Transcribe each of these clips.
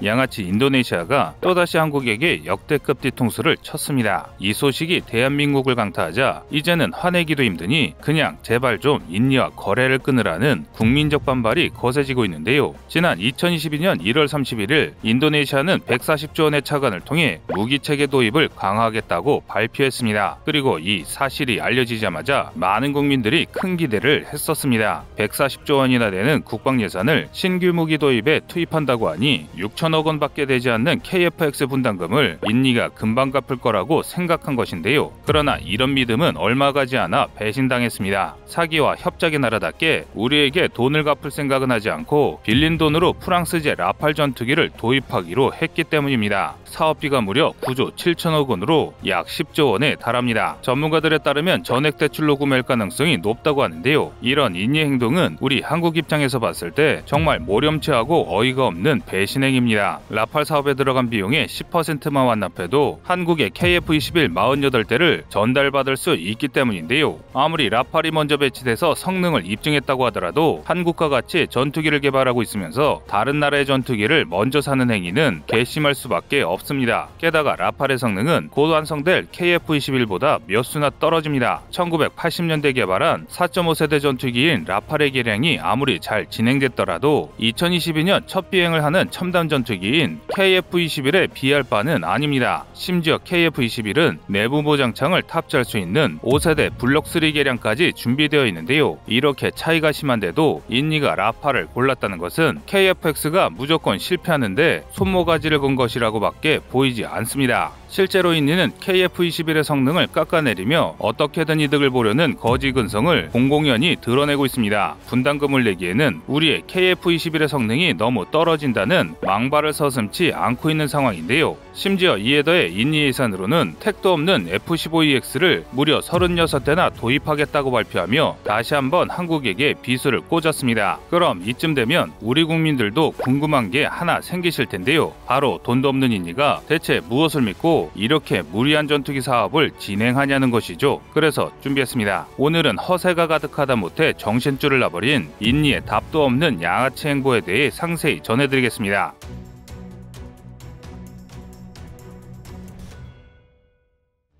양아치 인도네시아가 또다시 한국에게 역대급 뒤통수를 쳤습니다. 이 소식이 대한민국을 강타하자 이제는 화내기도 힘드니 그냥 제발 좀 인니와 거래를 끊으라는 국민적 반발이 거세지고 있는데요. 지난 2022년 1월 31일 인도네시아는 140조 원의 차관을 통해 무기체계 도입을 강화하겠다고 발표했습니다. 그리고 이 사실이 알려지자마자 많은 국민들이 큰 기대를 했었습니다. 140조 원이나 되는 국방 예산을 신규 무기 도입에 투입한다고 하니 6천억 원밖에 되지 않는 KF-X 분담금을 인니가 금방 갚을 거라고 생각한 것인데요. 그러나 이런 믿음은 얼마 가지 않아 배신당했습니다. 사기와 협작의 나라답게 우리에게 돈을 갚을 생각은 하지 않고 빌린 돈으로 프랑스제 라팔 전투기를 도입하기로 했기 때문입니다. 사업비가 무려 9조 7천억 원으로 약 10조 원에 달합니다. 전문가들에 따르면 전액 대출로 구매할 가능성이 높다고 하는데요. 이런 인니 행동은 우리 한국 입장에서 봤을 때 정말 모렴치하고 어이가 없는 배신행입니다. 라팔 사업에 들어간 비용의 10%만 완납해도 한국의 KF-21 48대를 전달받을 수 있기 때문인데요. 아무리 라팔이 먼저 배치돼서 성능을 입증했다고 하더라도 한국과 같이 전투기를 개발하고 있으면서 다른 나라의 전투기를 먼저 사는 행위는 괘씸할 수밖에 없습니다. 게다가 라팔의 성능은 곧 완성될 KF-21보다 몇 수나 떨어집니다. 1980년대 개발한 4.5세대 전투기인 라팔의 개량이 아무리 잘 진행됐더라도 2022년 첫 비행을 하는 첨단 전투기인 KF-21에 비할 바는 아닙니다. 심지어 KF-21은 내부 모장창을 탑재할 수 있는 5세대 블록3 개량까지 준비되어 있는데요. 이렇게 차이가 심한데도 인니가 라팔을 골랐다는 것은 KF-X가 무조건 실패하는데 손모가지를 건 것이라고 밖에 보이지 않습니다. 실제로 인니는 KF-21의 성능을 깎아내리며 어떻게든 이득을 보려는 거지 근성을 공공연히 드러내고 있습니다. 분담금을 내기에는 우리의 KF-21의 성능이 너무 떨어진다는 망발을 서슴지 않고 있는 상황인데요. 심지어 이에 더해 인니 예산으로는 택도 없는 F-15EX를 무려 36대나 도입하겠다고 발표하며 다시 한번 한국에게 비수를 꽂았습니다. 그럼 이쯤 되면 우리 국민들도 궁금한 게 하나 생기실 텐데요. 바로 돈도 없는 인니가 대체 무엇을 믿고 이렇게 무리한 전투기 사업을 진행하냐는 것이죠. 그래서 준비했습니다. 오늘은 허세가 가득하다 못해 정신줄을 놔버린 인니의 답도 없는 양아치 행보에 대해 상세히 전해드리겠습니다.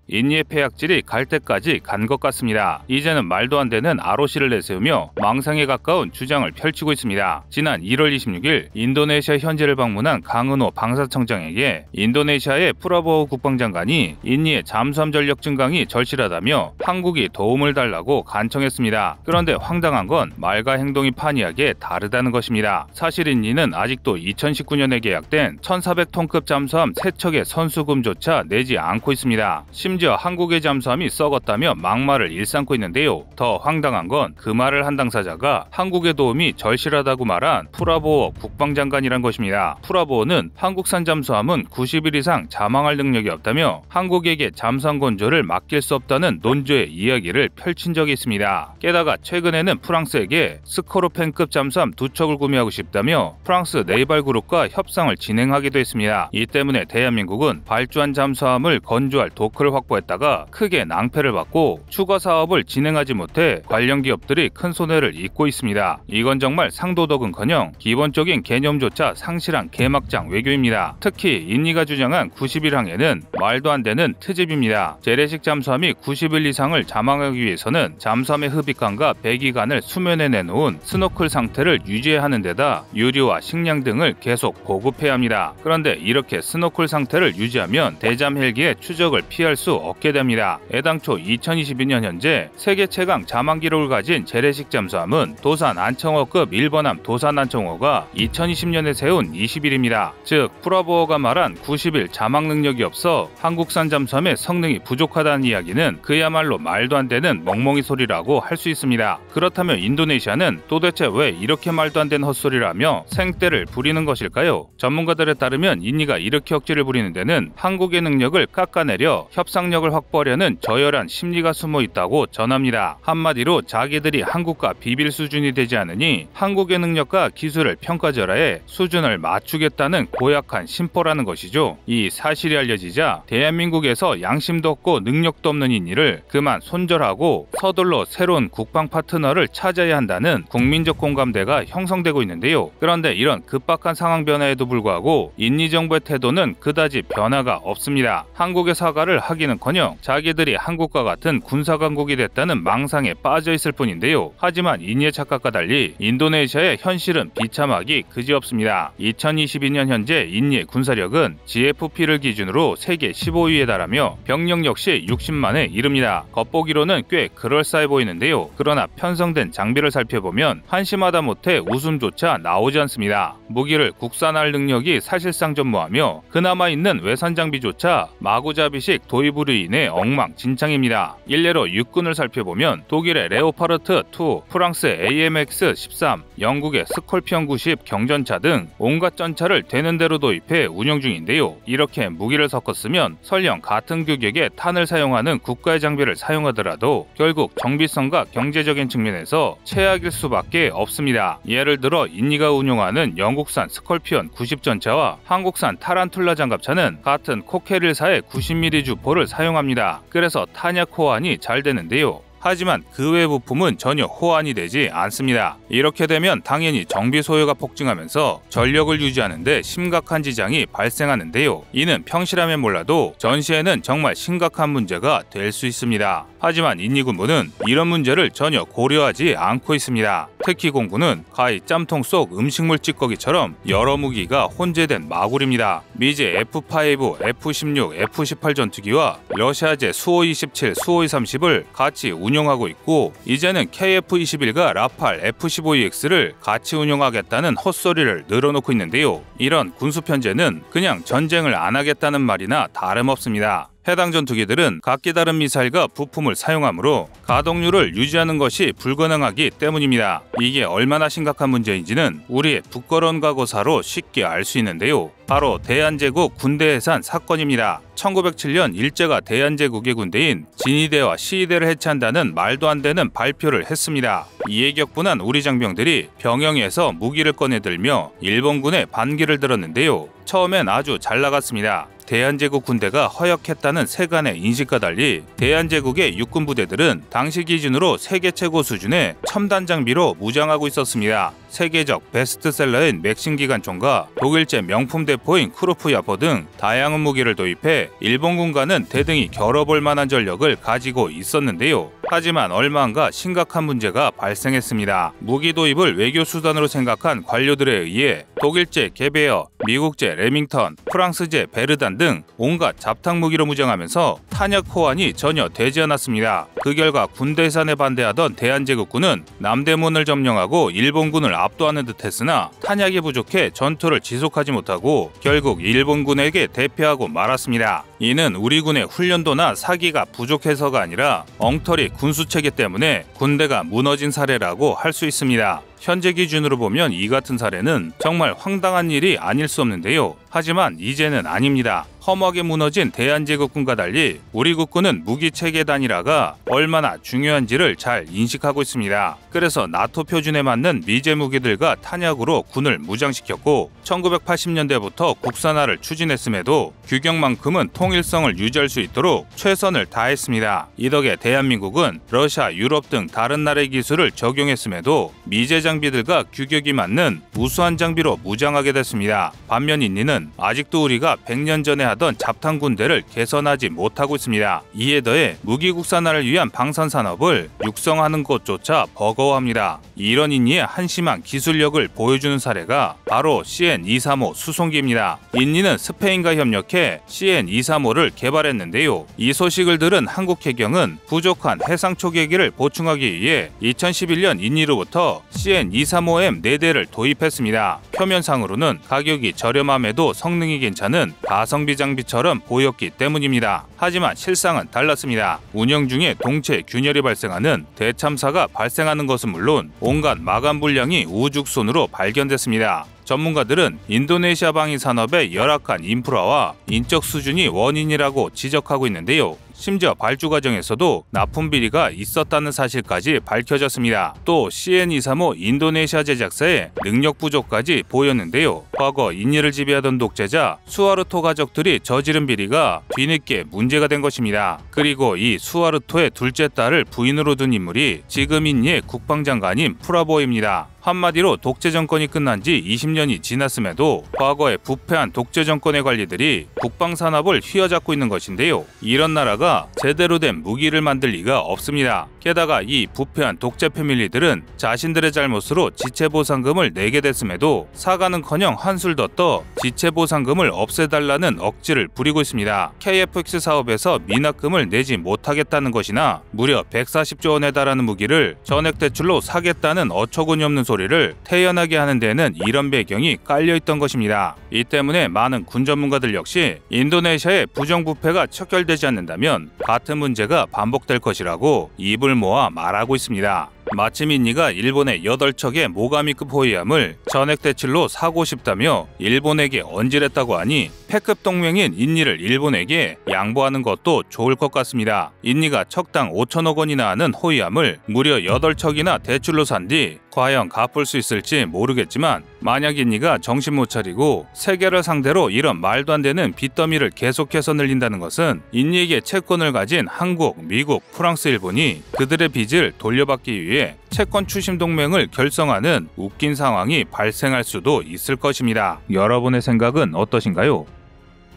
인니의 폐악질이 갈 때까지 간 것 같습니다. 이제는 말도 안 되는 ROC를 내세우며 망상에 가까운 주장을 펼치고 있습니다. 지난 1월 26일 인도네시아 현지를 방문한 강은호 방사청장에게 인도네시아의 프라보우 국방장관이 인니의 잠수함 전력 증강이 절실하다며 한국이 도움을 달라고 간청했습니다. 그런데 황당한 건 말과 행동이 판이하게 다르다는 것입니다. 사실 인니는 아직도 2019년에 계약된 1400톤급 잠수함 3척의 선수금조차 내지 않고 있습니다. 심지어 한국의 잠수함이 썩었다며 막말을 일삼고 있는데요. 더 황당한 건 그 말을 한 당사자가 한국의 도움이 절실하다고 말한 프라보어 국방장관이란 것입니다. 프라보어는 한국산 잠수함은 90일 이상 자망할 능력이 없다며 한국에게 잠수함 건조를 맡길 수 없다는 논조의 이야기를 펼친 적이 있습니다. 게다가 최근에는 프랑스에게 스코르펜급 잠수함 2척을 구매하고 싶다며 프랑스 네이발 그룹과 협상을 진행하기도 했습니다. 이 때문에 대한민국은 발주한 잠수함을 건조할 도크를 확보했다가 크게 낭패를 받고 추가 사업을 진행하지 못해 관련 기업들이 큰 손해를 입고 있습니다. 이건 정말 상도덕은커녕 기본적인 개념조차 상실한 개막장 외교입니다. 특히 인니가 주장한 90일 항해는 말도 안 되는 트집입니다. 재래식 잠수함이 90일 이상을 자망하기 위해서는 잠수함의 흡입관과 배기관을 수면에 내놓은 스노클 상태를 유지해야 하는 데다 유류와 식량 등을 계속 보급해야 합니다. 그런데 이렇게 스노클 상태를 유지하면 대잠 헬기의 추적을 피할 수 없게 됩니다. 애당초 2022년 현재 세계 최강 자망 기록을 가진 재래식 잠수함은 도산 안청호급 1번함 도산 안청호가 2020년에 세운 20일입니다. 즉 프라보어가 말한 90일 자망 능력이 없어 한국산 잠수함의 성능이 부족하다는 이야기는 그야말로 말도 안 되는 멍멍이 소리라고 할 수 있습니다. 그렇다면 인도네시아는 도대체 왜 이렇게 말도 안 되는 헛소리를 하며 생떼를 부리는 것일까요? 전문가들에 따르면 인니가 이렇게 억지를 부리는 데는 한국의 능력을 깎아내려 협상 상상력을 확보하려는 저열한 심리가 숨어 있다고 전합니다. 한마디로 자기들이 한국과 비빌 수준이 되지 않으니 한국의 능력과 기술을 평가절하해 수준을 맞추겠다는 고약한 심보라는 것이죠. 이 사실이 알려지자 대한민국에서 양심도 없고 능력도 없는 인니를 그만 손절하고 서둘러 새로운 국방 파트너를 찾아야 한다는 국민적 공감대가 형성되고 있는데요. 그런데 이런 급박한 상황 변화에도 불구하고 인니 정부의 태도는 그다지 변화가 없습니다. 한국의 사과를 하기는커녕 자기들이 한국과 같은 군사강국이 됐다는 망상에 빠져 있을 뿐인데요. 하지만 인니의 착각과 달리 인도네시아의 현실은 비참하기 그지없습니다. 2022년 현재 인니의 군사력은 GFP를 기준으로 세계 15위에 달하며 병력 역시 60만에 이릅니다. 겉보기로는 꽤 그럴싸해 보이는데요. 그러나 편성된 장비를 살펴보면 한심하다 못해 웃음조차 나오지 않습니다. 무기를 국산화할 능력이 사실상 전무하며 그나마 있는 외산 장비조차 마구잡이식 도입으로 인해 엉망진창입니다. 일례로 육군을 살펴보면 독일의 레오파르트 2, 프랑스의 AMX-13, 영국의 스콜피언 90 경전차 등 온갖 전차를 되는 대로 도입해 운영 중인데요. 이렇게 무기를 섞었으면 설령 같은 규격의 탄을 사용하는 국가의 장비를 사용하더라도 결국 정비성과 경제적인 측면에서 최악일 수밖에 없습니다. 예를 들어 인니가 운용하는 영국산 스콜피언 90 전차와 한국산 타란툴라 장갑차는 같은 코케릴사의 90mm 주포를 사용합니다. 그래서 탄약 호환이 잘 되는데요. 하지만 그 외 부품은 전혀 호환이 되지 않습니다. 이렇게 되면 당연히 정비 소요가 폭증하면서 전력을 유지하는 데 심각한 지장이 발생하는데요. 이는 평시라면 몰라도 전시에는 정말 심각한 문제가 될 수 있습니다. 하지만 인니군부는 이런 문제를 전혀 고려하지 않고 있습니다. 특히 공군은 가히 짬통 속 음식물 찌꺼기처럼 여러 무기가 혼재된 마구리입니다. 미제 F5, F16, F18 전투기와 러시아제 수호-27, 수호-30을 같이 운용하고 있고 이제는 KF-21과 라팔 F-15EX를 같이 운용하겠다는 헛소리를 늘어놓고 있는데요. 이런 군수 편제는 그냥 전쟁을 안 하겠다는 말이나 다름없습니다. 해당 전투기들은 각기 다른 미사일과 부품을 사용하므로 가동률을 유지하는 것이 불가능하기 때문입니다. 이게 얼마나 심각한 문제인지는 우리의 부끄러운 과거사로 쉽게 알 수 있는데요. 바로 대한제국 군대해산 사건입니다. 1907년 일제가 대한제국의 군대인 진위대와 시위대를 해체한다는 말도 안 되는 발표를 했습니다. 이에 격분한 우리 장병들이 병영에서 무기를 꺼내들며 일본군에 반기를 들었는데요. 처음엔 아주 잘 나갔습니다. 대한제국 군대가 허역했다는 세간의 인식과 달리 대한제국의 육군 부대들은 당시 기준으로 세계 최고 수준의 첨단 장비로 무장하고 있었습니다. 세계적 베스트셀러인 맥신 기관총과 독일제 명품 대포인 크루프 야포 등 다양한 무기를 도입해 일본군과는 대등히 겨뤄볼 만한 전력을 가지고 있었는데요. 하지만 얼마 안가 심각한 문제가 발생했습니다. 무기 도입을 외교수단으로 생각한 관료들에 의해 독일제 게베어, 미국제 레밍턴, 프랑스제 베르단 등 온갖 잡탕 무기로 무장하면서 탄약 호환이 전혀 되지 않았습니다. 그 결과 군대 해산에 반대하던 대한제국군은 남대문을 점령하고 일본군을 압도하는 듯 했으나 탄약이 부족해 전투를 지속하지 못하고 결국 일본군에게 대패하고 말았습니다. 이는 우리 군의 훈련도나 사기가 부족해서가 아니라 엉터리 군수체계 때문에 군대가 무너진 사례라고 할 수 있습니다. 현재 기준으로 보면 이 같은 사례는 정말 황당한 일이 아닐 수 없는데요. 하지만 이제는 아닙니다. 허무하게 무너진 대한제국군과 달리 우리 국군은 무기체계 단일화가 얼마나 중요한지를 잘 인식하고 있습니다. 그래서 나토 표준에 맞는 미제 무기들과 탄약으로 군을 무장시켰고 1980년대부터 국산화를 추진했음에도 규격만큼은 통일성을 유지할 수 있도록 최선을 다했습니다. 이 덕에 대한민국은 러시아, 유럽 등 다른 나라의 기술을 적용했음에도 미제 장비들과 규격이 맞는 우수한 장비로 무장하게 됐습니다. 반면 인니는 아직도 우리가 100년 전에 하던 잡탕 군대를 개선하지 못하고 있습니다. 이에 더해 무기 국산화를 위한 방산산업을 육성하는 것조차 버거워합니다. 이런 인니의 한심한 기술력을 보여주는 사례가 바로 CN-235 수송기입니다. 인니는 스페인과 협력해 CN-235를 개발했는데요. 이 소식을 들은 한국 해경은 부족한 해상 초계기를 보충하기 위해 2011년 인니로부터 CN-235M 4대를 도입했습니다. 표면상으로는 가격이 저렴함에도 성능이 괜찮은 가성비 장비처럼 보였기 때문입니다. 하지만 실상은 달랐습니다. 운영 중에 동체 균열이 발생하는 대참사가 발생하는 것은 물론 온갖 마감 불량이 우죽순으로 발견됐습니다. 전문가들은 인도네시아 방위 산업의 열악한 인프라와 인적 수준이 원인이라고 지적하고 있는데요. 심지어 발주 과정에서도 납품 비리가 있었다는 사실까지 밝혀졌습니다. 또 CN235 인도네시아 제작사의 능력 부족까지 보였는데요. 과거 인니를 지배하던 독재자 수하르토 가족들이 저지른 비리가 뒤늦게 문제가 된 것입니다. 그리고 이 수하르토의 둘째 딸을 부인으로 둔 인물이 지금 인니의 국방장관인 프라보입니다. 한마디로 독재 정권이 끝난 지 20년이 지났음에도 과거의 부패한 독재 정권의 관리들이 국방 산업을 휘어잡고 있는 것인데요. 이런 나라가 제대로 된 무기를 만들 리가 없습니다. 게다가 이 부패한 독재 패밀리들은 자신들의 잘못으로 지체보상금을 내게 됐음에도 사과는커녕 한술 더 떠 지체보상금을 없애달라는 억지를 부리고 있습니다. KF-X 사업에서 미납금을 내지 못하겠다는 것이나 무려 140조 원에 달하는 무기를 전액 대출로 사겠다는 어처구니 없는 소리를 태연하게 하는 데는 이런 배경이 깔려있던 것입니다. 이 때문에 많은 군 전문가들 역시 인도네시아의 부정부패가 척결되지 않는다면 같은 문제가 반복될 것이라고 입을 모아 말하고 있습니다. 마침 인니가 일본의 8척의 모가미급 호위함을 전액 대출로 사고 싶다며 일본에게 언질했다고 하니 패급 동맹인 인니를 일본에게 양보하는 것도 좋을 것 같습니다. 인니가 척당 5천억 원이나 하는 호위함을 무려 8척이나 대출로 산 뒤 과연 갚을 수 있을지 모르겠지만 만약 인니가 정신 못 차리고 세계를 상대로 이런 말도 안 되는 빚더미를 계속해서 늘린다는 것은 인니에게 채권을 가진 한국, 미국, 프랑스, 일본이 그들의 빚을 돌려받기 위해 채권 추심 동맹을 결성하는 웃긴 상황이 발생할 수도 있을 것입니다. 여러분의 생각은 어떠신가요?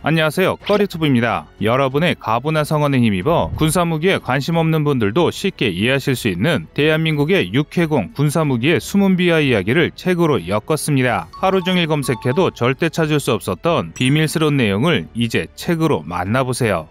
안녕하세요, 꺼리투브입니다. 여러분의 가부나 성원에 힘입어 군사무기에 관심 없는 분들도 쉽게 이해하실 수 있는 대한민국의 육해공 군사무기의 숨은 비하 이야기를 책으로 엮었습니다. 하루 종일 검색해도 절대 찾을 수 없었던 비밀스러운 내용을 이제 책으로 만나보세요.